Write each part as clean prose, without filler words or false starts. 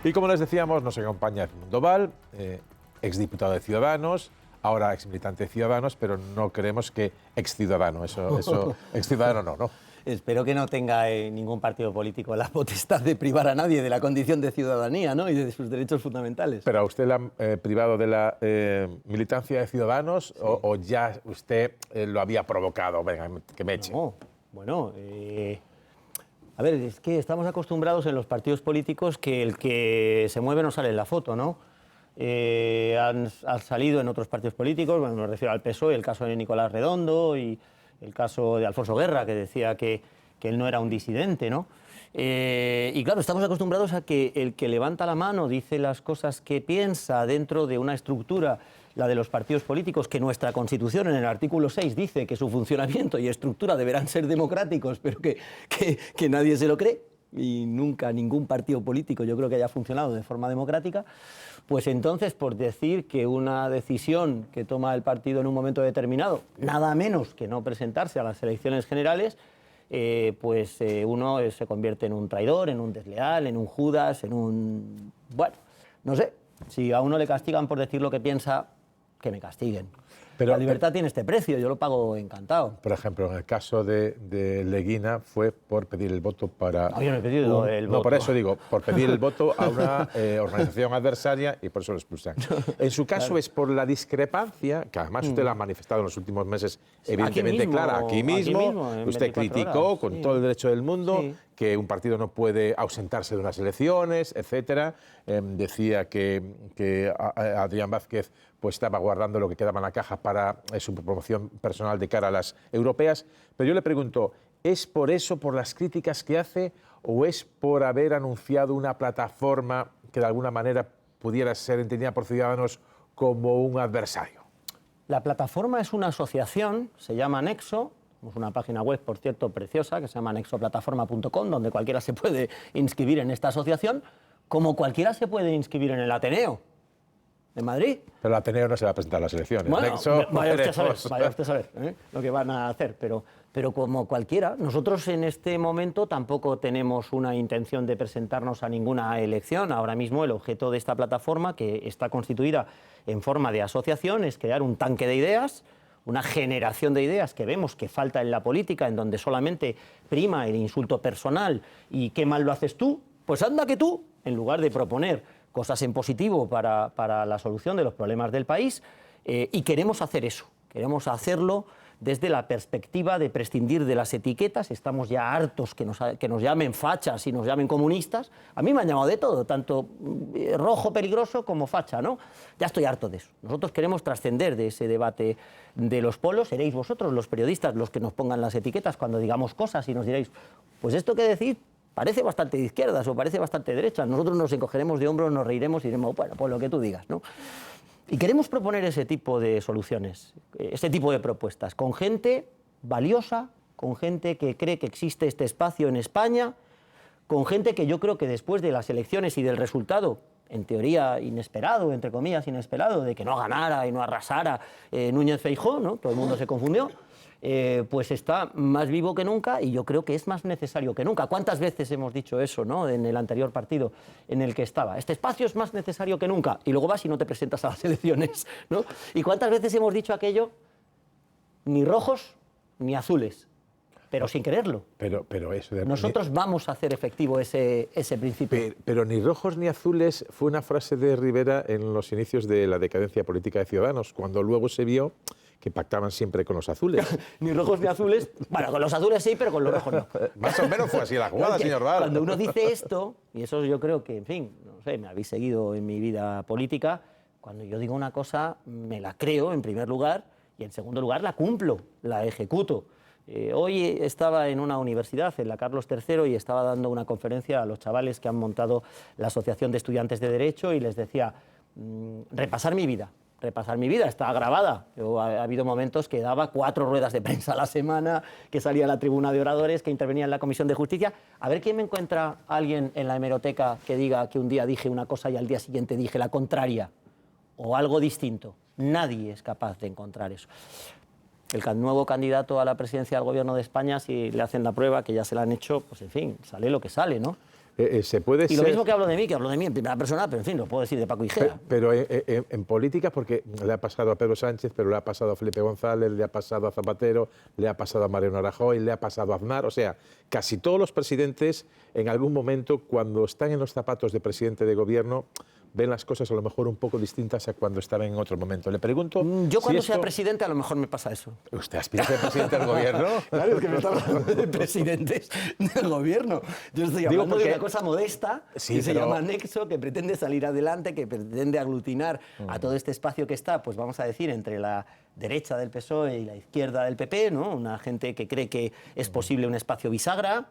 Y como les decíamos, nos acompaña Edmundo Val, exdiputado de Ciudadanos, ahora exmilitante de Ciudadanos, pero no creemos que exciudadano, eso exciudadano no. Espero que no tenga ningún partido político la potestad de privar a nadie de la condición de ciudadanía, ¿no? Y de sus derechos fundamentales. ¿Pero a usted le han privado de la militancia de Ciudadanos, sí, o ya usted lo había provocado? Venga, que me eche. No, bueno, a ver, es que estamos acostumbrados en los partidos políticos que el que se mueve no sale en la foto, ¿no? Han salido en otros partidos políticos, bueno, me refiero al PSOE, el caso de Nicolás Redondo y el caso de Alfonso Guerra, que decía que él no era un disidente, ¿no? Y claro, estamos acostumbrados a que el que levanta la mano dice las cosas que piensa dentro de una estructura, la de los partidos políticos, que nuestra Constitución en el artículo 6 dice que su funcionamiento y estructura deberán ser democráticos, pero que nadie se lo cree, y nunca ningún partido político yo creo que haya funcionado de forma democrática. Pues entonces, por decir que una decisión que toma el partido en un momento determinado, nada menos que no presentarse a las elecciones generales, uno se convierte en un traidor, en un desleal, en un Judas, en un... Bueno, no sé, si a uno le castigan por decir lo que piensa, que me castiguen. Pero la libertad tiene este precio, yo lo pago encantado. Por ejemplo, en el caso de Leguina fue por pedir el voto para... No, yo no he pedido el voto. No, por eso digo, por pedir el voto a una organización adversaria y por eso lo expulsan. En su caso claro, es por la discrepancia, que además usted la ha manifestado en los últimos meses, evidentemente clara, aquí mismo usted criticó horas, con sí, todo el derecho del mundo, sí, que un partido no puede ausentarse de unas elecciones, etcétera. Decía que Adrián Vázquez pues estaba guardando lo que quedaba en la caja para su promoción personal de cara a las europeas. Pero yo le pregunto, ¿es por eso, por las críticas que hace, o es por haber anunciado una plataforma que de alguna manera pudiera ser entendida por Ciudadanos como un adversario? La plataforma es una asociación, se llama Nexo. Es una página web, por cierto, preciosa, que se llama nexoplataforma.com, donde cualquiera se puede inscribir en esta asociación, como cualquiera se puede inscribir en el Ateneo de Madrid. Pero el Ateneo no se va a presentar a las elecciones. Bueno, Nexo, vaya usted a saber lo que van a hacer, pero como cualquiera, nosotros en este momento tampoco tenemos una intención de presentarnos a ninguna elección. Ahora mismo el objeto de esta plataforma, que está constituida en forma de asociación, es crear un tanque de ideas, una generación de ideas que vemos que falta en la política, en donde solamente prima el insulto personal y qué mal lo haces tú, pues anda que tú, en lugar de proponer cosas en positivo para la solución de los problemas del país, y queremos hacer eso, queremos hacerlo desde la perspectiva de prescindir de las etiquetas. Estamos ya hartos que nos llamen fachas y nos llamen comunistas. A mí me han llamado de todo, tanto rojo peligroso como facha, ¿no? Ya estoy harto de eso. Nosotros queremos trascender de ese debate de los polos. Seréis vosotros, los periodistas, los que nos pongan las etiquetas cuando digamos cosas y nos diréis, pues esto que decís parece bastante de izquierdas o parece bastante de derechas. Nosotros nos encogeremos de hombros, nos reiremos y diremos, bueno, pues lo que tú digas, ¿no? Y queremos proponer ese tipo de soluciones, ese tipo de propuestas, con gente valiosa, con gente que cree que existe este espacio en España, con gente que yo creo que después de las elecciones y del resultado, en teoría inesperado, entre comillas inesperado, de que no ganara y no arrasara Núñez Feijóo, ¿no? Todo el mundo se confundió, pues está más vivo que nunca y yo creo que es más necesario que nunca. ¿Cuántas veces hemos dicho eso, ¿no? En el anterior partido en el que estaba? Este espacio es más necesario que nunca. Y luego vas y no te presentas a las elecciones, ¿no? ¿Y cuántas veces hemos dicho aquello? Ni rojos ni azules, pero sin quererlo. Pero eso de... Nosotros vamos a hacer efectivo ese principio. Pero ni rojos ni azules fue una frase de Rivera en los inicios de la decadencia política de Ciudadanos, cuando luego se vio que pactaban siempre con los azules. Ni rojos ni azules. Bueno, con los azules sí, pero con los rojos no. Más o menos fue así la jugada, señor Val. Cuando uno dice esto, y eso yo creo que, en fin, no sé, me habéis seguido en mi vida política, cuando yo digo una cosa, me la creo, en primer lugar, y en segundo lugar, la cumplo, la ejecuto. Hoy estaba en una universidad, en la Carlos III, y estaba dando una conferencia a los chavales que han montado la Asociación de Estudiantes de Derecho, y les decía, repasar mi vida, está grabada. Ha habido momentos que daba 4 ruedas de prensa a la semana, que salía a la tribuna de oradores, que intervenía en la Comisión de Justicia. A ver quién me encuentra alguien en la hemeroteca que diga que un día dije una cosa y al día siguiente dije la contraria, o algo distinto. Nadie es capaz de encontrar eso. El nuevo candidato a la presidencia del Gobierno de España, si le hacen la prueba, que ya se la han hecho, pues en fin, sale lo que sale, ¿no? Se puede y ser... lo mismo que hablo de mí en primera persona, pero en fin, lo puedo decir de Paco Igea. Pero en política, porque le ha pasado a Pedro Sánchez, pero le ha pasado a Felipe González, le ha pasado a Zapatero, le ha pasado a Mariano Rajoy, le ha pasado a Aznar. O sea, casi todos los presidentes, en algún momento, cuando están en los zapatos de presidente de gobierno, ven las cosas a lo mejor un poco distintas a cuando estaban en otro momento. Le pregunto... Yo cuando sea presidente a lo mejor me pasa eso. ¿Usted aspira a ser presidente del gobierno? Claro, es que me está hablando de presidentes del gobierno. Yo estoy hablando de una cosa modesta que se llama Nexo, que pretende salir adelante, que pretende aglutinar a todo este espacio que está, pues vamos a decir, entre la derecha del PSOE y la izquierda del PP, ¿no? Una gente que cree que es posible un espacio bisagra,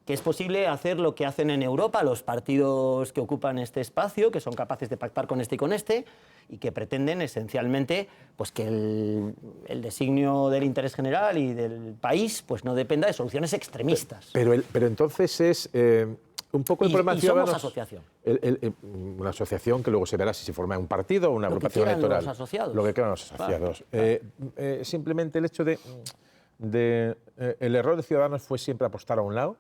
que es posible hacer lo que hacen en Europa los partidos que ocupan este espacio, que son capaces de pactar con este y con este, y que pretenden esencialmente pues, que el designio del interés general y del país pues, no dependa de soluciones extremistas. Pero entonces es un poco el problema de Ciudadanos... somos asociación. Una asociación que luego se verá si se forma un partido o una agrupación electoral. Los asociados. Lo que quieran los asociados. Claro. Simplemente el hecho el error de Ciudadanos fue siempre apostar a un lado.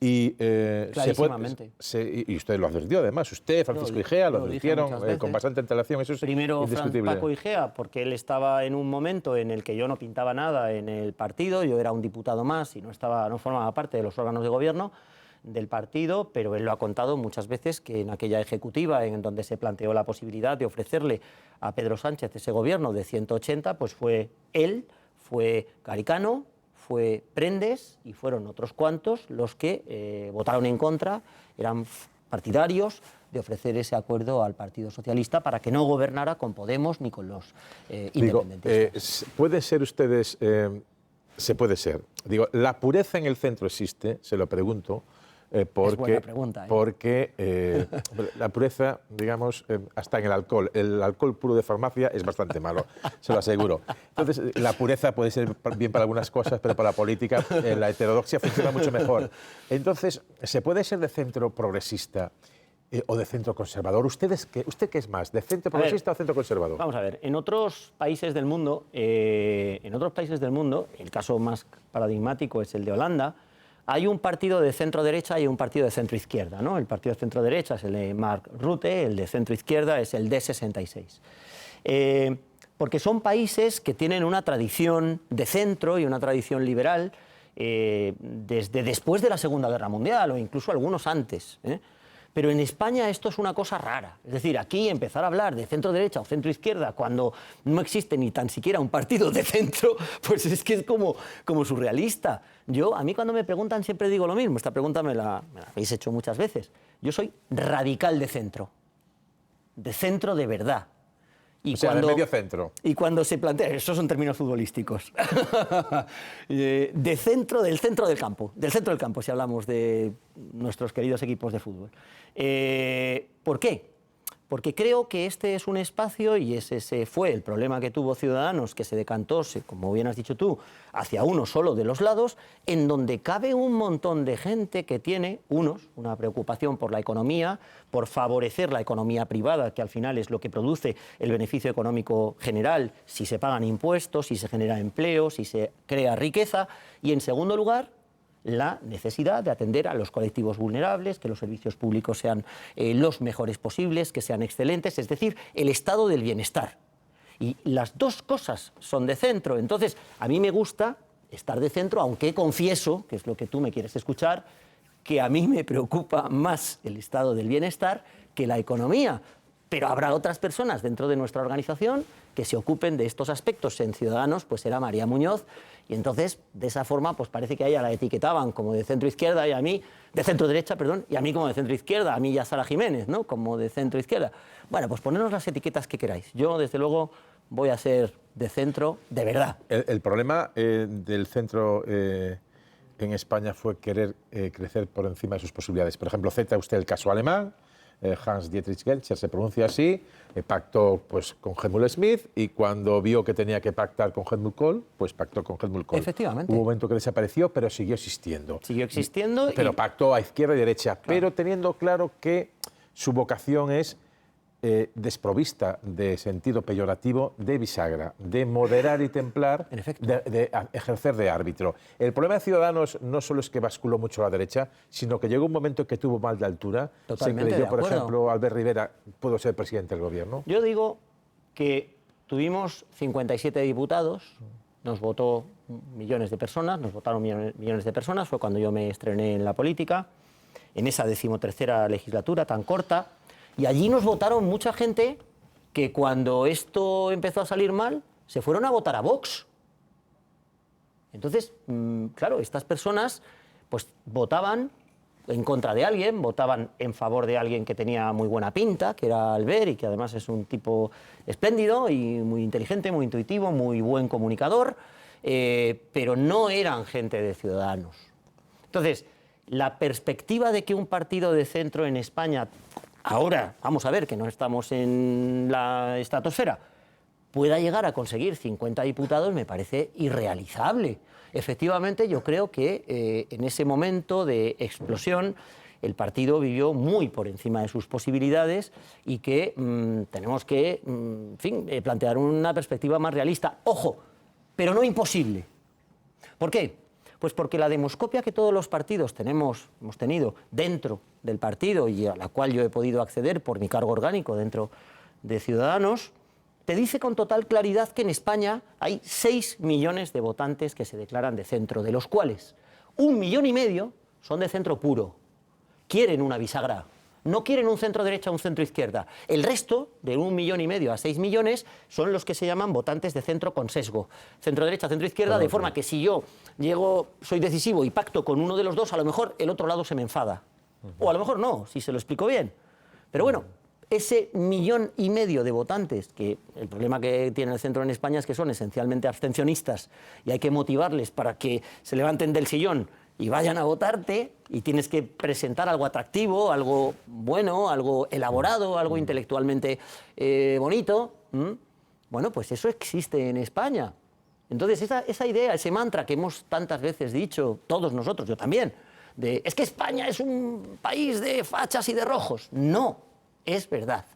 Y, y usted lo advirtió, además, usted, Francisco Igea, lo advirtieron con bastante antelación, eso es indiscutible. Paco Igea, porque él estaba en un momento en el que yo no pintaba nada en el partido, yo era un diputado más y no formaba parte de los órganos de gobierno del partido, pero él lo ha contado muchas veces que en aquella ejecutiva en donde se planteó la posibilidad de ofrecerle a Pedro Sánchez ese gobierno de 180, pues fue él, fue Garicano, fue Prendes y fueron otros cuantos los que votaron en contra, eran partidarios de ofrecer ese acuerdo al Partido Socialista para que no gobernara con Podemos ni con los independentistas. ¿Puede ser ustedes...? Se puede ser. Digo, la pureza en el centro existe, se lo pregunto, porque, es buena pregunta, porque la pureza, digamos, hasta en el alcohol. El alcohol puro de farmacia es bastante malo, se lo aseguro. Entonces, la pureza puede ser bien para algunas cosas, pero para la política la heterodoxia funciona mucho mejor. Entonces, ¿se puede ser de centro progresista o de centro conservador? ¿Usted qué es más, de centro progresista o centro conservador? Vamos a ver, en otros países del mundo, el caso más paradigmático es el de Holanda. Hay un partido de centro-derecha y un partido de centro-izquierda, ¿no? El partido de centro-derecha es el de Mark Rutte, el de centro-izquierda es el D66. Porque son países que tienen una tradición de centro y una tradición liberal desde después de la Segunda Guerra Mundial o incluso algunos antes, Pero en España esto es una cosa rara. Es decir, aquí empezar a hablar de centro-derecha o centro-izquierda cuando no existe ni tan siquiera un partido de centro, pues es que es como surrealista. A mí cuando me preguntan siempre digo lo mismo. Esta pregunta me la habéis hecho muchas veces. Yo soy radical de centro de verdad. Y de medio centro. Y cuando se plantea, esos son términos futbolísticos, del centro del campo, si hablamos de nuestros queridos equipos de fútbol. ¿Por qué? Porque creo que este es un espacio, y ese fue el problema que tuvo Ciudadanos, que se decantó, como bien has dicho tú, hacia uno solo de los lados, en donde cabe un montón de gente que tiene, una preocupación por la economía, por favorecer la economía privada, que al final es lo que produce el beneficio económico general, si se pagan impuestos, si se genera empleo, si se crea riqueza, y en segundo lugar, la necesidad de atender a los colectivos vulnerables, que los servicios públicos sean los mejores posibles, que sean excelentes, es decir, el estado del bienestar. Y las dos cosas son de centro. Entonces, a mí me gusta estar de centro, aunque confieso, que es lo que tú me quieres escuchar, que a mí me preocupa más el estado del bienestar que la economía. Pero habrá otras personas dentro de nuestra organización que se ocupen de estos aspectos. En Ciudadanos, pues era María Muñoz, y entonces, de esa forma, pues parece que a ella la etiquetaban como de centro-izquierda y a mí, de centro-derecha, perdón, y a mí como de centro-izquierda, a mí ya Sara Jiménez, ¿no? Como de centro-izquierda. Bueno, pues ponernos las etiquetas que queráis. Yo, desde luego, voy a ser de centro de verdad. El problema del centro en España fue querer crecer por encima de sus posibilidades. Por ejemplo, cita usted el caso alemán. Hans-Dietrich Genscher se pronuncia así, pactó pues, con Helmut Schmidt, y cuando vio que tenía que pactar con Helmut Kohl, pues pactó con Helmut Kohl. Efectivamente. Hubo un momento que desapareció, pero siguió existiendo. Siguió existiendo. Pero pactó a izquierda y derecha, claro, pero teniendo claro que su vocación es desprovista de sentido peyorativo de bisagra, de moderar y templar, de ejercer de árbitro. El problema de Ciudadanos no solo es que basculó mucho a la derecha, sino que llegó un momento en que tuvo mal de altura. Totalmente, se creyó, de por acuerdo. ejemplo, Albert Rivera pudo ser presidente del gobierno. Yo digo que tuvimos 57 diputados, nos votó millones de personas, nos votaron millones de personas, fue cuando yo me estrené en la política, en esa 13ª legislatura tan corta, y allí nos votaron mucha gente que cuando esto empezó a salir mal, se fueron a votar a Vox. Entonces, claro, estas personas pues votaban en contra de alguien, votaban en favor de alguien que tenía muy buena pinta, que era Albert, y que además es un tipo espléndido y muy inteligente, muy intuitivo, muy buen comunicador, pero no eran gente de Ciudadanos. Entonces, la perspectiva de que un partido de centro en España, ahora, vamos a ver que no estamos en la estratosfera, pueda llegar a conseguir 50 diputados me parece irrealizable. Efectivamente, yo creo que en ese momento de explosión el partido vivió muy por encima de sus posibilidades y que tenemos que en fin, plantear una perspectiva más realista. Ojo, pero no imposible. ¿Por qué? Pues porque la demoscopia que todos los partidos hemos tenido dentro del partido y a la cual yo he podido acceder por mi cargo orgánico dentro de Ciudadanos, te dice con total claridad que en España hay 6 millones de votantes que se declaran de centro, de los cuales 1,5 millones son de centro puro. Quieren una bisagra, no quieren un centro derecha o un centro izquierda. El resto, de 1,5 millones a 6 millones, son los que se llaman votantes de centro con sesgo. Centro derecha, centro izquierda, de forma que si yo soy decisivo y pacto con uno de los dos, a lo mejor el otro lado se me enfada. O a lo mejor no, si se lo explico bien. Pero bueno, ese 1,5 millones de votantes, que el problema que tiene el centro en España es que son esencialmente abstencionistas y hay que motivarles para que se levanten del sillón y vayan a votarte, y tienes que presentar algo atractivo, algo bueno, algo elaborado, algo intelectualmente bonito. Bueno, pues eso existe en España. Entonces, esa idea, ese mantra que hemos tantas veces dicho, todos nosotros, yo también, de es que España es un país de fachas y de rojos. No, es verdad.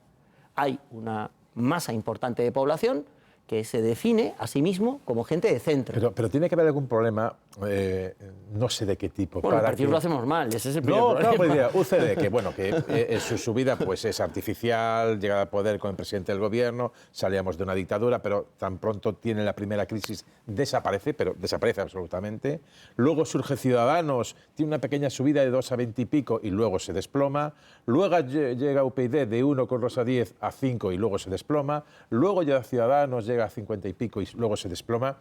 Hay una masa importante de población que se define a sí mismo como gente de centro. Pero tiene que haber algún problema, no sé de qué tipo. Bueno, para el partido que... lo hacemos mal, ese es el primer problema. No, pues mira, UCD, que bueno, que su subida pues es artificial, llegada al poder con el presidente del gobierno, salíamos de una dictadura, pero tan pronto tiene la primera crisis, desaparece, pero desaparece absolutamente. Luego surge Ciudadanos, tiene una pequeña subida de 2 a 20 y pico y luego se desploma. Luego llega UPyD de 1 con Rosa Díez a 5 y luego se desploma. Luego llega Ciudadanos, llega a 50 y pico y luego se desploma.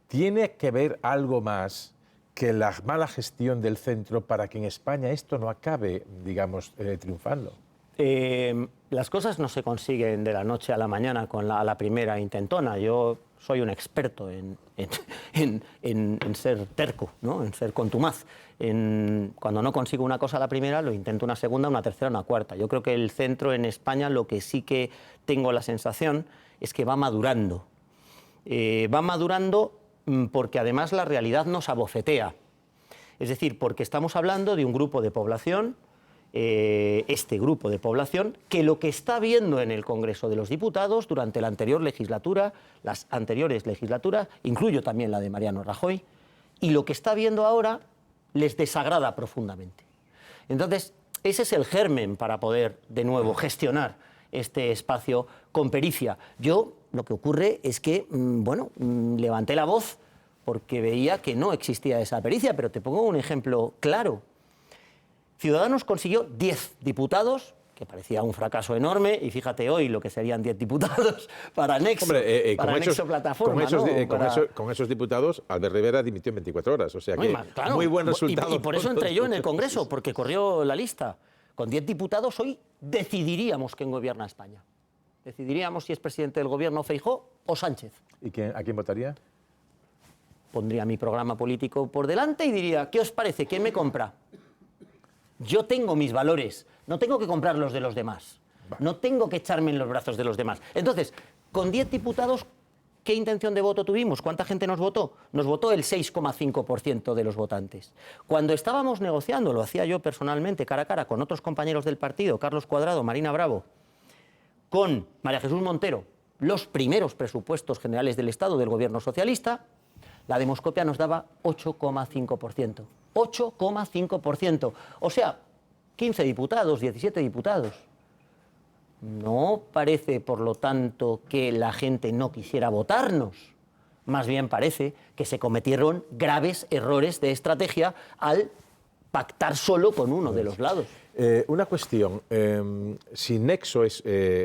Tiene que ver algo más que la mala gestión del centro para que en España esto no acabe, digamos, triunfando. Las cosas no se consiguen de la noche a la mañana con la primera intentona. Yo soy un experto en ser terco, ¿no? En ser contumaz. Cuando no consigo una cosa a la primera, lo intento una segunda, una tercera, una cuarta. Yo creo que el centro en España, lo que sí que tengo la sensación es que va madurando. Va madurando porque además la realidad nos abofetea. Es decir, porque estamos hablando de un grupo de población, este grupo de población, que lo que está viendo en el Congreso de los Diputados durante la anterior legislatura, las anteriores legislaturas, incluyo también la de Mariano Rajoy, y lo que está viendo ahora les desagrada profundamente. Entonces, ese es el germen para poder, de nuevo, gestionar este espacio con pericia. Yo, lo que ocurre es que, levanté la voz porque veía que no existía esa pericia, pero te pongo un ejemplo claro. Ciudadanos consiguió 10 diputados, que parecía un fracaso enorme, y fíjate hoy lo que serían 10 diputados para Nexo, para Nexo Plataforma. Con esos diputados, Albert Rivera dimitió en 24 horas, o sea que claro, muy buen resultado. Y por eso entré yo en el Congreso, porque corrió la lista. Con 10 diputados hoy decidiríamos quién gobierna España. Decidiríamos si es presidente del gobierno Feijóo o Sánchez. ¿Y a quién votaría? Pondría mi programa político por delante y diría, ¿qué os parece? ¿Quién me compra? Yo tengo mis valores, no tengo que comprar los de los demás. No tengo que echarme en los brazos de los demás. Entonces, con 10 diputados, ¿qué intención de voto tuvimos? ¿Cuánta gente nos votó? Nos votó el 6,5% de los votantes. Cuando estábamos negociando, lo hacía yo personalmente, cara a cara, con otros compañeros del partido, Carlos Cuadrado, Marina Bravo, con María Jesús Montero los primeros presupuestos generales del Estado del gobierno socialista, la demoscopia nos daba 8,5%. 8,5%. O sea, 15 diputados, 17 diputados. No parece, por lo tanto, que la gente no quisiera votarnos. Más bien parece que se cometieron graves errores de estrategia al pactar solo con uno de los lados. Una cuestión. Si Nexo es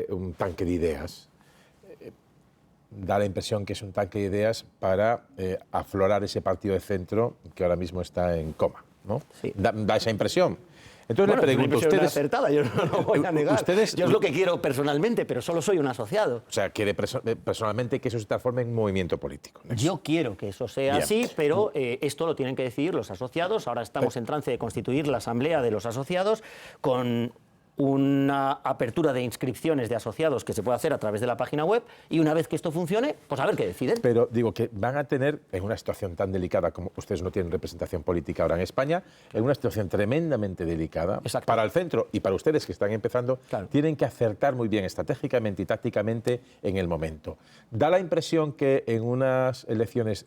un tanque de ideas, da la impresión que es un tanque de ideas para aflorar ese partido de centro que ahora mismo está en coma, ¿no? Sí. Da esa impresión. Entonces Bueno, le pregunto, ustedes... ustedes... acertada, yo no lo voy a negar. Ustedes, yo es lo que quiero personalmente, pero solo soy un asociado. O sea, quiere personalmente que eso se transforme en un movimiento político. Nexo. Yo quiero que eso sea Bien. así, pero esto lo tienen que decidir los asociados. Ahora estamos en trance de constituir la asamblea de los asociados con una apertura de inscripciones de asociados que se puede hacer a través de la página web, y una vez que esto funcione, pues a ver qué deciden. Pero digo que van a tener, en una situación tan delicada como ustedes no tienen representación política ahora en España, en una situación tremendamente delicada, Exacto. para el centro y para ustedes que están empezando, Claro. tienen que acertar muy bien estratégicamente y tácticamente en el momento. Da la impresión que en unas elecciones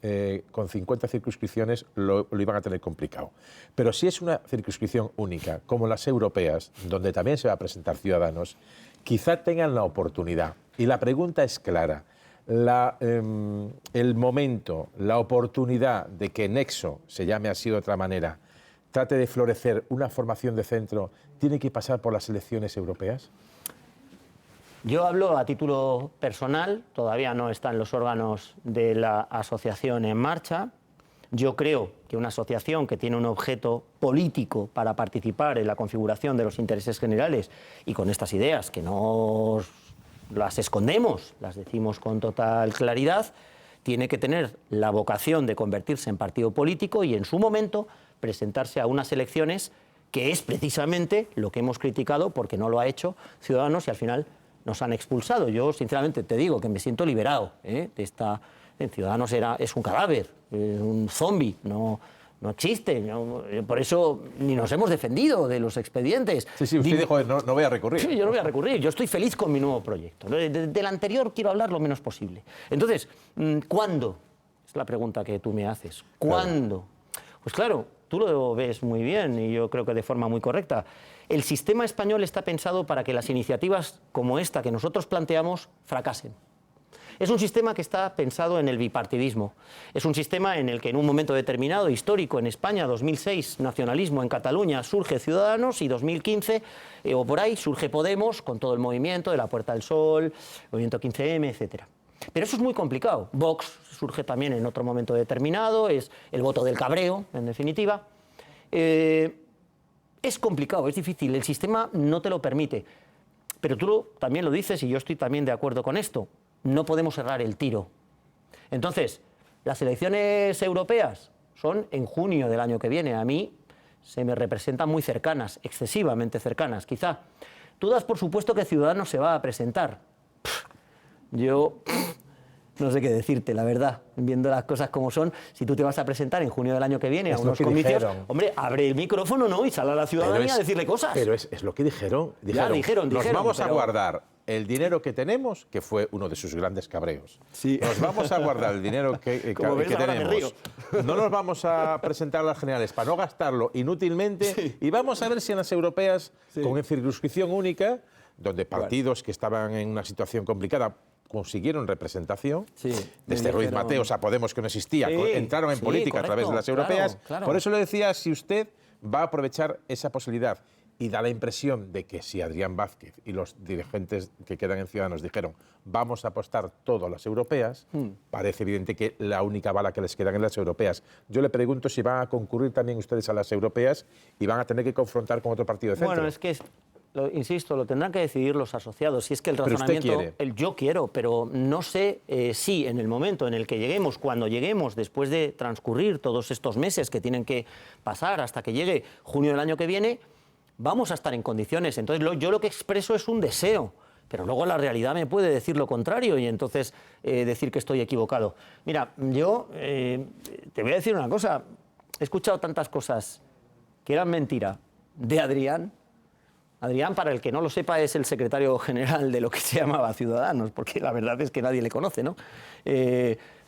con 50 circunscripciones lo iban a tener complicado. Pero si es una circunscripción única, como las europeas, donde también se va a presentar Ciudadanos, quizá tengan la oportunidad. Y la pregunta es clara. El momento, la oportunidad de que Nexo, se llame así de otra manera, trate de florecer una formación de centro, ¿tiene que pasar por las elecciones europeas? Yo hablo a título personal, todavía no están los órganos de la asociación en marcha. Yo creo que una asociación que tiene un objeto político para participar en la configuración de los intereses generales y con estas ideas que no las escondemos, las decimos con total claridad, tiene que tener la vocación de convertirse en partido político y en su momento presentarse a unas elecciones, que es precisamente lo que hemos criticado porque no lo ha hecho Ciudadanos y al final nos han expulsado. Yo sinceramente te digo que me siento liberado de esta... Ciudadanos es un cadáver, un zombi, no existe. Por eso ni nos hemos defendido de los expedientes. Sí, usted dijo, no voy a recurrir. Sí, yo no voy a recurrir. Yo estoy feliz con mi nuevo proyecto. Del anterior quiero hablar lo menos posible. Entonces, ¿cuándo? Es la pregunta que tú me haces. ¿Cuándo? Pues claro, tú lo ves muy bien y yo creo que de forma muy correcta. El sistema español está pensado para que las iniciativas como esta que nosotros planteamos fracasen. Es un sistema que está pensado en el bipartidismo. Es un sistema en el que en un momento determinado, histórico, en España, 2006, nacionalismo, en Cataluña, surge Ciudadanos y 2015, o por ahí, surge Podemos, con todo el movimiento de la Puerta del Sol, movimiento 15M, etc. Pero eso es muy complicado. Vox surge también en otro momento determinado, es el voto del cabreo, en definitiva. Es complicado, es difícil, el sistema no te lo permite. Pero tú también lo dices y yo estoy también de acuerdo con esto. No podemos errar el tiro. Entonces, las elecciones europeas son en junio del año que viene. A mí se me representan muy cercanas, excesivamente cercanas, quizá. Tú das por supuesto que Ciudadanos se va a presentar. Yo no sé qué decirte, la verdad, viendo las cosas como son. Si tú te vas a presentar en junio del año que viene a unos comicios, hombre, abre el micrófono, ¿no? Y sal a la ciudadanía a decirle cosas. Pero es lo que dijeron. Dijeron. Nos vamos a guardar el dinero que tenemos, que fue uno de sus grandes cabreos. Sí. Nos vamos a guardar el dinero que tenemos. No nos vamos a presentar a las generales para no gastarlo inútilmente. Sí. Y vamos a ver si en las europeas, con circunscripción única, donde partidos que estaban en una situación complicada consiguieron representación, desde Ruiz Mateos a Podemos, que no existía, entraron en política a través de las europeas. Claro. Por eso le decía, si usted va a aprovechar esa posibilidad, y da la impresión de que si Adrián Vázquez y los dirigentes que quedan en Ciudadanos dijeron vamos a apostar todo a las europeas, parece evidente que la única bala que les quedan es las europeas. Yo le pregunto si van a concurrir también ustedes a las europeas y van a tener que confrontar con otro partido de centro. Bueno, es que, insisto, lo tendrán que decidir los asociados. Si es que el razonamiento... Pero usted quiere. Yo quiero, pero no sé si en el momento en el que lleguemos, cuando lleguemos, después de transcurrir todos estos meses que tienen que pasar hasta que llegue junio del año que viene, vamos a estar en condiciones. Entonces yo lo que expreso es un deseo, pero luego la realidad me puede decir lo contrario y entonces decir que estoy equivocado. Mira, yo te voy a decir una cosa. He escuchado tantas cosas que eran mentira de Adrián Adrián, para el que no lo sepa, es el secretario general de lo que se llamaba Ciudadanos, porque la verdad es que nadie le conoce, ¿no?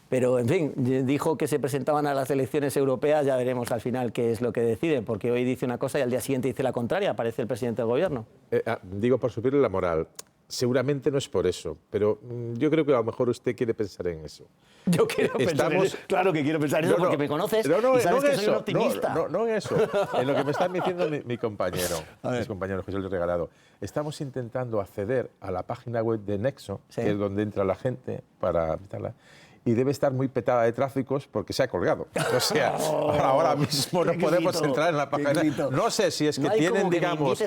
Pero, en fin, dijo que se presentaban a las elecciones europeas, ya veremos al final qué es lo que deciden, porque hoy dice una cosa y al día siguiente dice la contraria, aparece el presidente del gobierno. Digo, por subirle la moral. Seguramente no es por eso, pero yo creo que a lo mejor usted quiere pensar en eso. Yo quiero pensar en eso. Claro que quiero pensar en eso porque me conoces y sabes que soy un optimista. No en eso, en lo que me está diciendo mi compañero, mis compañeros José Luis Regalado. Estamos intentando acceder a la página web de Nexo, que es donde entra la gente para visitarla, y debe estar muy petada de tráficos porque se ha colgado. O sea, ahora mismo no podemos entrar en la página. No sé si es que tienen, digamos,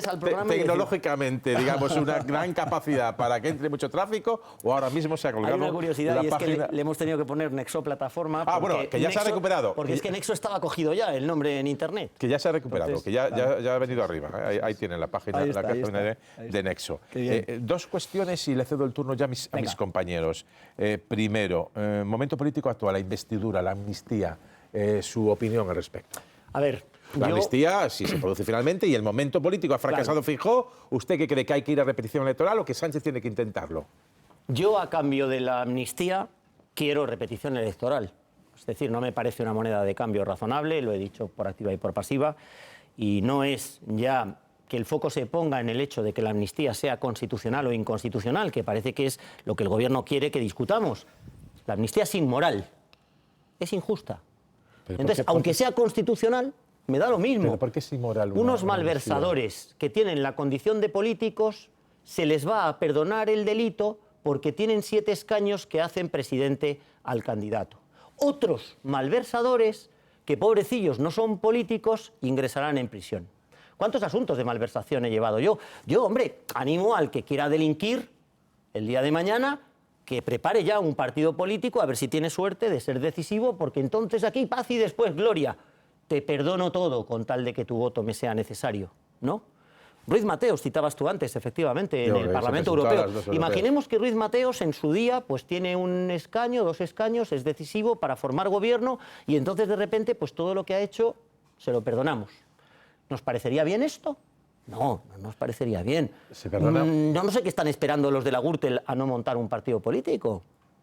tecnológicamente, digamos, una gran capacidad para que entre mucho tráfico o ahora mismo se ha colgado. Hay una curiosidad y es que le hemos tenido que poner Nexo Plataforma. Bueno, que ya Nexo, se ha recuperado. Porque es que Nexo estaba cogido ya, el nombre en Internet. Que ya se ha recuperado, entonces, que ya ha venido arriba. Ahí tienen la página, de Nexo. Dos cuestiones y le cedo el turno ya a mis compañeros. Primero, momento político actual, la investidura, la amnistía, su opinión al respecto. A ver, la amnistía, si se produce finalmente, y el momento político ha fracasado, Feijóo, ¿usted qué cree, que hay que ir a repetición electoral o que Sánchez tiene que intentarlo? Yo, a cambio de la amnistía, quiero repetición electoral. Es decir, no me parece una moneda de cambio razonable, lo he dicho por activa y por pasiva, y no es ya que el foco se ponga en el hecho de que la amnistía sea constitucional o inconstitucional, que parece que es lo que el Gobierno quiere que discutamos. La amnistía es inmoral, es injusta. Entonces, aunque sea constitucional, me da lo mismo. ¿Pero por qué es inmoral? Unos malversadores que tienen la condición de políticos, se les va a perdonar el delito porque tienen 7 escaños que hacen presidente al candidato. Otros malversadores, que pobrecillos no son políticos, ingresarán en prisión. ¿Cuántos asuntos de malversación he llevado yo? Yo, hombre, animo al que quiera delinquir el día de mañana que prepare ya un partido político, a ver si tiene suerte de ser decisivo, porque entonces aquí paz y después gloria. Te perdono todo con tal de que tu voto me sea necesario, ¿no? Ruiz Mateos, citabas tú antes, efectivamente, en el Parlamento Europeo. Imaginemos que Ruiz Mateos en su día pues tiene un escaño, 2 escaños, es decisivo para formar gobierno y entonces de repente pues todo lo que ha hecho se lo perdonamos. ¿Nos parecería bien esto? No, no nos parecería bien. No sé qué están esperando los de la Gürtel a no montar un partido político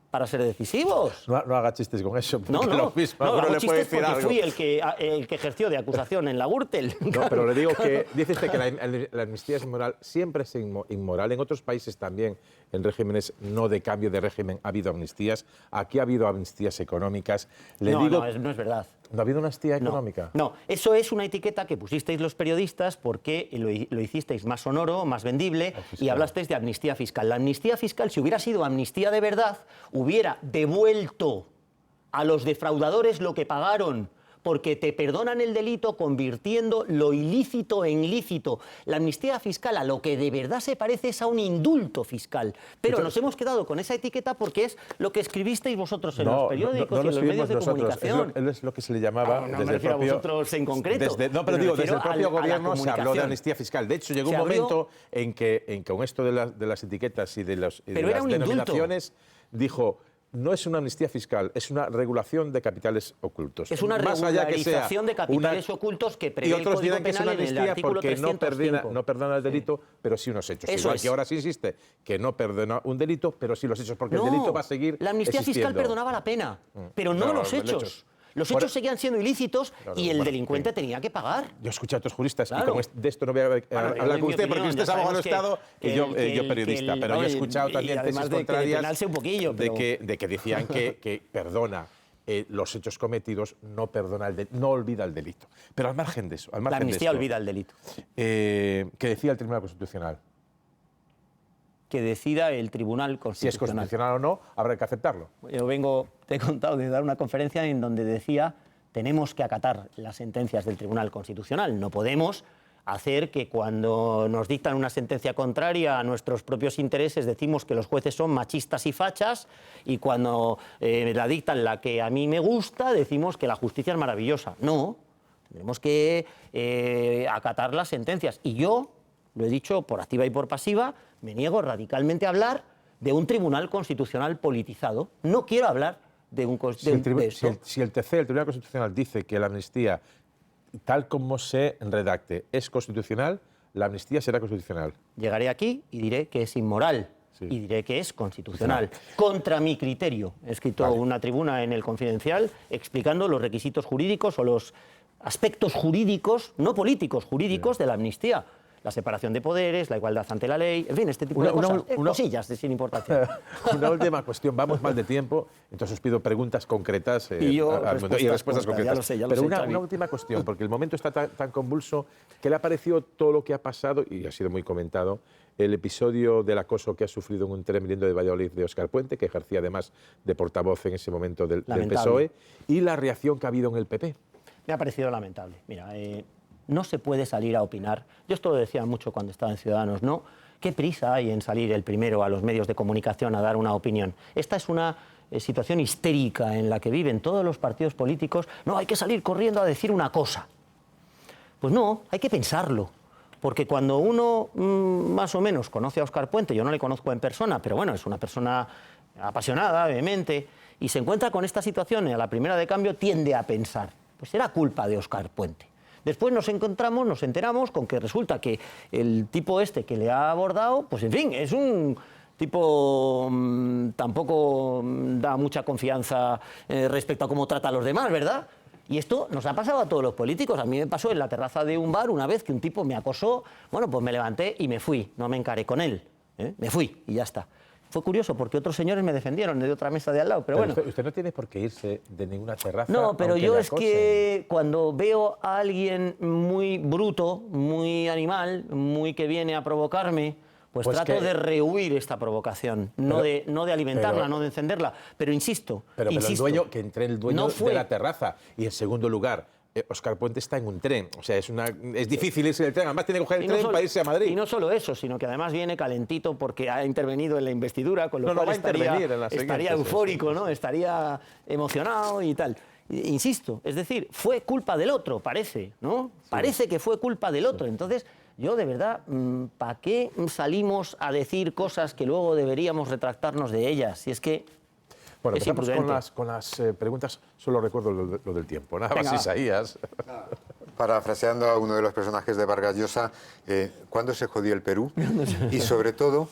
para ser decisivos. No haga chistes con eso. No, lo mismo, hago le puede chistes decir porque algo. fui el que ejerció de acusación en la Gürtel. No, pero le digo que dice usted que la amnistía es inmoral. Siempre es inmoral. En otros países también, en regímenes no de cambio de régimen, ha habido amnistías. Aquí ha habido amnistías económicas. No es verdad. ¿No ha habido una amnistía económica? No, eso es una etiqueta que pusisteis los periodistas porque lo hicisteis más sonoro, más vendible y hablasteis de amnistía fiscal. La amnistía fiscal, si hubiera sido amnistía de verdad, hubiera devuelto a los defraudadores lo que pagaron, porque te perdonan el delito convirtiendo lo ilícito en lícito. La amnistía fiscal a lo que de verdad se parece es a un indulto fiscal. Pero nos hemos quedado con esa etiqueta porque es lo que escribisteis vosotros en los periódicos y en los medios de comunicación. Es lo que se le llamaba no me refiero a vosotros en concreto. Desde el propio gobierno se habló de amnistía fiscal. De hecho, llegó un momento en que con esto de las etiquetas y de las denominaciones dijo: no es una amnistía fiscal, es una regulación de capitales ocultos. Es una regularización de capitales ocultos que prevé el Código Penal en el artículo 305. No perdona el delito, pero sí unos hechos. Igual que ahora sí insiste que no perdona un delito, pero sí los hechos, porque el delito va a seguir La amnistía existiendo. fiscal perdonaba la pena, pero no los hechos. Los hechos seguían siendo ilícitos y el delincuente tenía que pagar. Yo he escuchado a otros juristas y de esto no voy a hablar con usted porque usted es abogado del Estado y yo periodista, pero yo he escuchado también tesis contrarias de que decían que perdona los hechos cometidos, no olvida el delito. Pero al margen de eso, la amnistía olvida el delito. ¿Qué decía el Tribunal Constitucional? Que decida el Tribunal Constitucional. Si es constitucional o no, habrá que aceptarlo. Yo te he contado de dar una conferencia en donde decía: tenemos que acatar las sentencias del Tribunal Constitucional. No podemos hacer que cuando nos dictan una sentencia contraria a nuestros propios intereses decimos que los jueces son machistas y fachas, y cuando la dictan la que a mí me gusta decimos que la justicia es maravillosa. No, tenemos que acatar las sentencias. Y yo, lo he dicho por activa y por pasiva, me niego radicalmente a hablar de un Tribunal Constitucional politizado. No quiero hablar de un... Si el Tribunal Constitucional, dice que la amnistía, tal como se redacte, es constitucional, la amnistía será constitucional. Llegaré aquí y diré que es inmoral. Sí. Y diré que es constitucional. Contra mi criterio. He escrito una tribuna en El Confidencial explicando los requisitos jurídicos o los aspectos jurídicos, no políticos, jurídicos de la amnistía. La separación de poderes, la igualdad ante la ley, en fin, este tipo de cosas, cosillas de sin importancia. Una última cuestión, vamos mal de tiempo, entonces os pido preguntas concretas y respuestas concretas. Ya lo Pero sé, una última cuestión, porque el momento está tan convulso, ¿qué le ha parecido todo lo que ha pasado? Y ha sido muy comentado, el episodio del acoso que ha sufrido en un tren viniendo de Valladolid de Óscar Puente, que ejercía además de portavoz en ese momento del PSOE, y la reacción que ha habido en el PP. Me ha parecido lamentable. Mira, no se puede salir a opinar. Yo esto lo decía mucho cuando estaba en Ciudadanos, ¿no? ¿Qué prisa hay en salir el primero a los medios de comunicación a dar una opinión? Esta es una situación histérica en la que viven todos los partidos políticos. No, hay que salir corriendo a decir una cosa. Pues no, hay que pensarlo. Porque cuando uno más o menos conoce a Óscar Puente, yo no le conozco en persona, pero bueno, es una persona apasionada, vehemente, y se encuentra con esta situación y a la primera de cambio tiende a pensar, pues era culpa de Óscar Puente. Después nos enteramos con que resulta que el tipo este que le ha abordado, pues en fin, es un tipo tampoco da mucha confianza respecto a cómo trata a los demás, ¿verdad? Y esto nos ha pasado a todos los políticos. A mí me pasó en la terraza de un bar una vez que un tipo me acosó, bueno, pues me levanté y me fui, no me encaré con él, me fui y ya está. Fue curioso porque otros señores me defendieron de otra mesa de al lado, pero bueno. Usted no tiene por qué irse de ninguna terraza. No, pero yo es que cuando veo a alguien muy bruto, muy animal, muy que viene a provocarme, pues trato de rehuir esta provocación, no de alimentarla, no de encenderla. Pero insisto, pero el dueño, que entre el dueño de la terraza y en segundo lugar, Óscar Puente está en un tren, o sea, es difícil irse del tren, además tiene que coger el tren para irse a Madrid. Y no solo eso, sino que además viene calentito porque ha intervenido en la investidura, con lo cual estaría eufórico, ¿no? Estaría emocionado y tal. Insisto, es decir, fue culpa del otro, parece, ¿no? Sí. Parece que fue culpa del otro, entonces yo de verdad, ¿para qué salimos a decir cosas que luego deberíamos retractarnos de ellas? Si es que bueno, empezamos con las preguntas. Solo recuerdo lo del tiempo. Nada más, Isaías. Parafraseando a uno de los personajes de Vargas Llosa, ¿cuándo se jodió el Perú? Y sobre todo,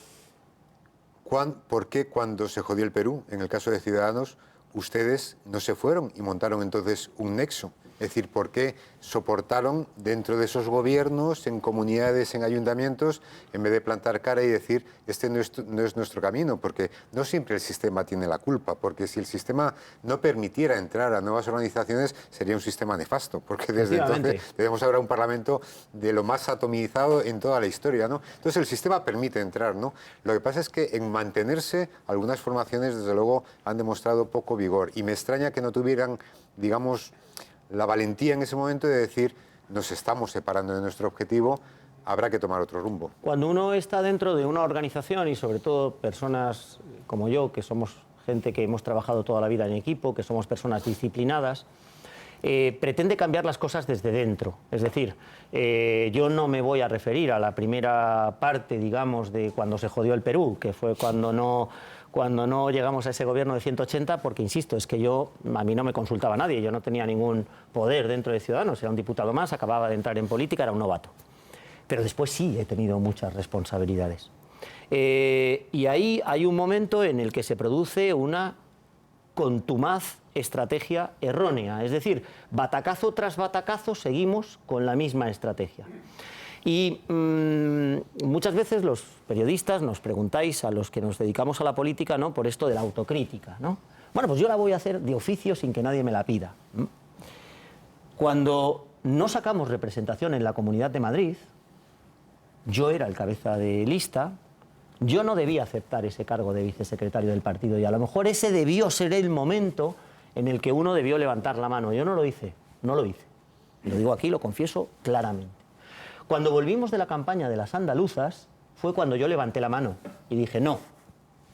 ¿por qué cuando se jodió el Perú, en el caso de Ciudadanos, ustedes no se fueron y montaron entonces un nexo? Es decir, ¿por qué soportaron dentro de esos gobiernos, en comunidades, en ayuntamientos, en vez de plantar cara y decir, este no es nuestro camino? Porque no siempre el sistema tiene la culpa, porque si el sistema no permitiera entrar a nuevas organizaciones, sería un sistema nefasto, porque desde entonces tenemos ahora un parlamento de lo más atomizado en toda la historia, ¿no? Entonces el sistema permite entrar, ¿no? Lo que pasa es que en mantenerse, algunas formaciones, desde luego, han demostrado poco vigor, y me extraña que no tuvieran, digamos, la valentía en ese momento de decir, nos estamos separando de nuestro objetivo, habrá que tomar otro rumbo. Cuando uno está dentro de una organización y sobre todo personas como yo, que somos gente que hemos trabajado toda la vida en equipo, que somos personas disciplinadas, pretende cambiar las cosas desde dentro. Es decir, yo no me voy a referir a la primera parte, digamos, de cuando se jodió el Perú, que fue cuando no llegamos a ese gobierno de 180, porque, insisto, es que a mí no me consultaba nadie, yo no tenía ningún poder dentro de Ciudadanos, era un diputado más, acababa de entrar en política, era un novato. Pero después sí he tenido muchas responsabilidades. Y ahí hay un momento en el que se produce una contumaz estrategia errónea, es decir, batacazo tras batacazo seguimos con la misma estrategia. Y muchas veces los periodistas nos preguntáis, a los que nos dedicamos a la política, ¿no?, por esto de la autocrítica, ¿no? Bueno, pues yo la voy a hacer de oficio sin que nadie me la pida. Cuando no sacamos representación en la Comunidad de Madrid, yo era el cabeza de lista, yo no debía aceptar ese cargo de vicesecretario del partido y a lo mejor ese debió ser el momento en el que uno debió levantar la mano. Yo no lo hice, no lo hice. Y lo digo aquí, lo confieso claramente. Cuando volvimos de la campaña de las andaluzas, fue cuando yo levanté la mano y dije, no,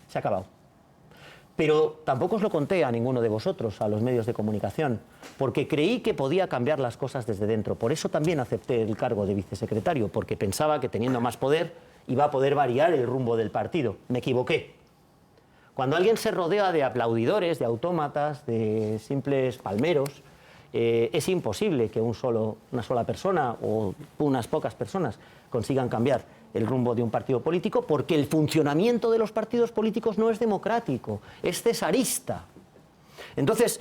se ha acabado. Pero tampoco os lo conté a ninguno de vosotros, a los medios de comunicación, porque creí que podía cambiar las cosas desde dentro. Por eso también acepté el cargo de vicesecretario, porque pensaba que teniendo más poder iba a poder variar el rumbo del partido. Me equivoqué. Cuando alguien se rodea de aplaudidores, de autómatas, de simples palmeros, es imposible que una sola persona o unas pocas personas consigan cambiar el rumbo de un partido político, porque el funcionamiento de los partidos políticos no es democrático, es cesarista. Entonces,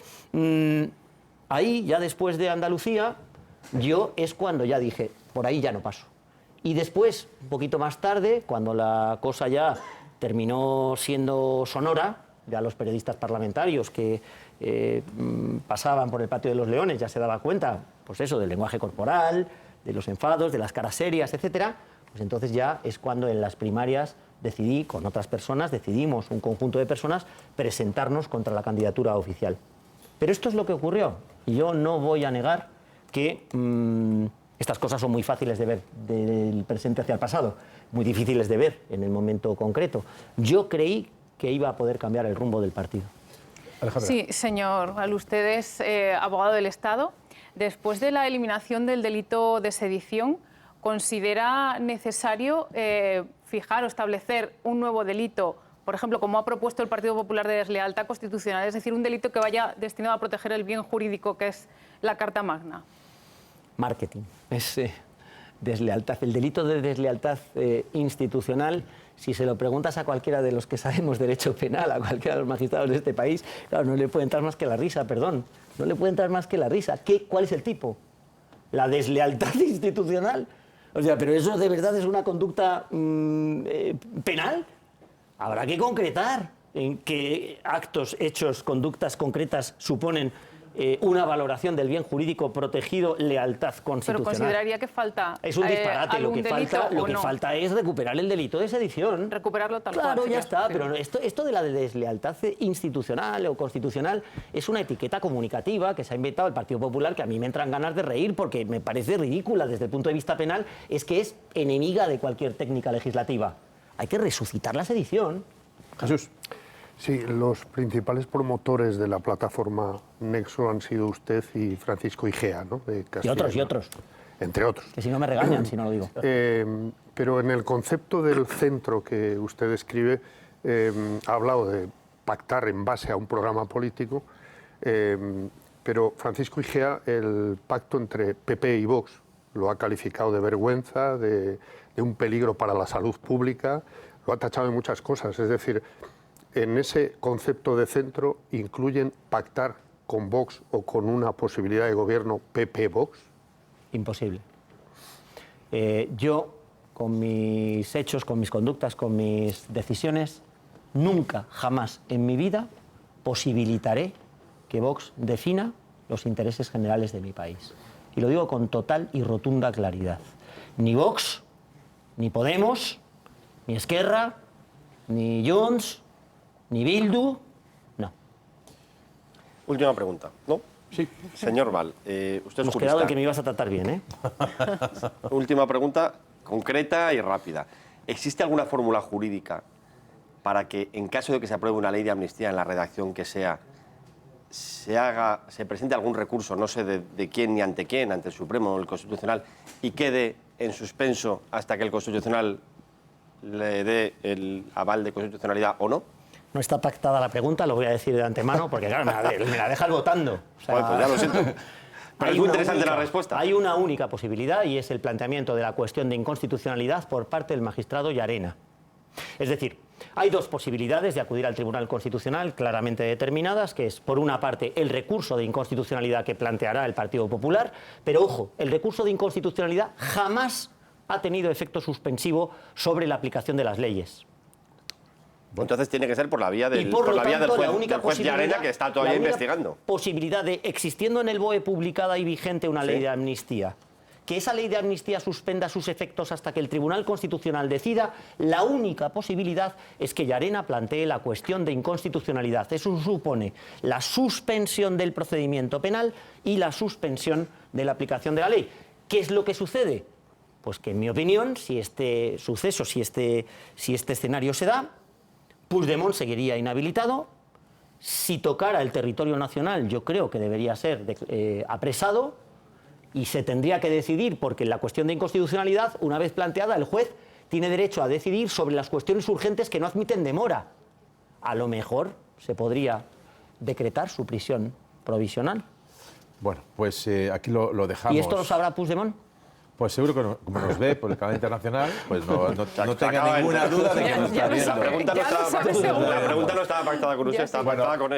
ahí, ya después de Andalucía, yo es cuando ya dije, por ahí ya no paso. Y después, un poquito más tarde, cuando la cosa ya terminó siendo sonora, ya los periodistas parlamentarios que pasaban por el Patio de los Leones ya se daban cuenta, pues eso, del lenguaje corporal, de los enfados, de las caras serias, etcétera, pues entonces ya es cuando en las primarias decidí, con otras personas, decidimos un conjunto de personas presentarnos contra la candidatura oficial. Pero esto es lo que ocurrió. Y yo no voy a negar que estas cosas son muy fáciles de ver del presente hacia el pasado, muy difíciles de ver en el momento concreto. Yo creí que iba a poder cambiar el rumbo del partido. Alejandra. Sí, señor Val, usted es abogado del Estado. Después de la eliminación del delito de sedición, ¿considera necesario fijar o establecer un nuevo delito, por ejemplo, como ha propuesto el Partido Popular, de deslealtad constitucional, es decir, un delito que vaya destinado a proteger el bien jurídico que es la Carta Magna? Marketing. Es deslealtad. El delito de deslealtad institucional, si se lo preguntas a cualquiera de los que sabemos derecho penal, a cualquiera de los magistrados de este país, claro, no le puede entrar más que la risa, perdón. No le puede entrar más que la risa. ¿Cuál es el tipo? ¿La deslealtad institucional? O sea, ¿pero eso de verdad es una conducta penal? Habrá que concretar en qué actos, hechos, conductas concretas suponen una valoración del bien jurídico protegido, lealtad constitucional. Pero consideraría que falta es un disparate. Lo que falta es recuperar el delito de sedición. Recuperarlo tal cual. Claro, ya está. Pero esto de la deslealtad institucional o constitucional es una etiqueta comunicativa que se ha inventado el Partido Popular, que a mí me entran ganas de reír porque me parece ridícula desde el punto de vista penal. Es que es enemiga de cualquier técnica legislativa. Hay que resucitar la sedición. Jesús. Sí, los principales promotores de la plataforma Nexo han sido usted y Francisco Igea, ¿no? De Castilla, y otros. Entre otros. Que si no me regañan, si no lo digo. Pero en el concepto del centro que usted describe, ha hablado de pactar en base a un programa político, pero Francisco Igea, el pacto entre PP y Vox, lo ha calificado de vergüenza, de un peligro para la salud pública, lo ha tachado de muchas cosas. Es decir, en ese concepto de centro incluyen pactar con Vox o con una posibilidad de gobierno PP-Vox. Imposible. Yo, con mis hechos, con mis conductas, con mis decisiones, nunca, jamás en mi vida posibilitaré que Vox defina los intereses generales de mi país. Y lo digo con total y rotunda claridad. Ni Vox, ni Podemos, ni Esquerra, ni Junts, ni Bildu, no. Última pregunta, ¿no? Sí. Señor Val, usted es Hemos jurista. quedado en que me ibas a tratar bien, ¿eh? Última pregunta, concreta y rápida. ¿Existe alguna fórmula jurídica para que, en caso de que se apruebe una ley de amnistía en la redacción que sea, se presente algún recurso, no sé de quién ni ante quién, ante el Supremo o el Constitucional, y quede en suspenso hasta que el Constitucional le dé el aval de constitucionalidad o no? No está pactada la pregunta, lo voy a decir de antemano, porque claro, me la dejas votando. O sea, Pues ya lo siento. Pero es muy interesante la respuesta. Hay una única posibilidad y es el planteamiento de la cuestión de inconstitucionalidad por parte del magistrado Llarena. Es decir, hay dos posibilidades de acudir al Tribunal Constitucional claramente determinadas, que es, por una parte, el recurso de inconstitucionalidad que planteará el Partido Popular, pero ojo, el recurso de inconstitucionalidad jamás ha tenido efecto suspensivo sobre la aplicación de las leyes. Entonces tiene que ser por la vía del, la juez Llarena, que está todavía investigando. Posibilidad de, existiendo en el BOE publicada y vigente una ley de amnistía, que esa ley de amnistía suspenda sus efectos hasta que el Tribunal Constitucional decida, la única posibilidad es que Llarena plantee la cuestión de inconstitucionalidad. Eso supone la suspensión del procedimiento penal y la suspensión de la aplicación de la ley. ¿Qué es lo que sucede? Pues que, en mi opinión, si este suceso, si este escenario se da, Puigdemont seguiría inhabilitado. Si tocara el territorio nacional, yo creo que debería ser apresado y se tendría que decidir, porque la cuestión de inconstitucionalidad, una vez planteada, el juez tiene derecho a decidir sobre las cuestiones urgentes que no admiten demora. A lo mejor se podría decretar su prisión provisional. Bueno, pues aquí lo dejamos. ¿Y esto lo sabrá Puigdemont? Pues seguro que como nos ve por el canal internacional, pues no tenga ninguna duda de que nos está Ya lo viendo. sabe. La pregunta no Ya lo sabe estaba seguro. pactada con usted, estaba pactada con él.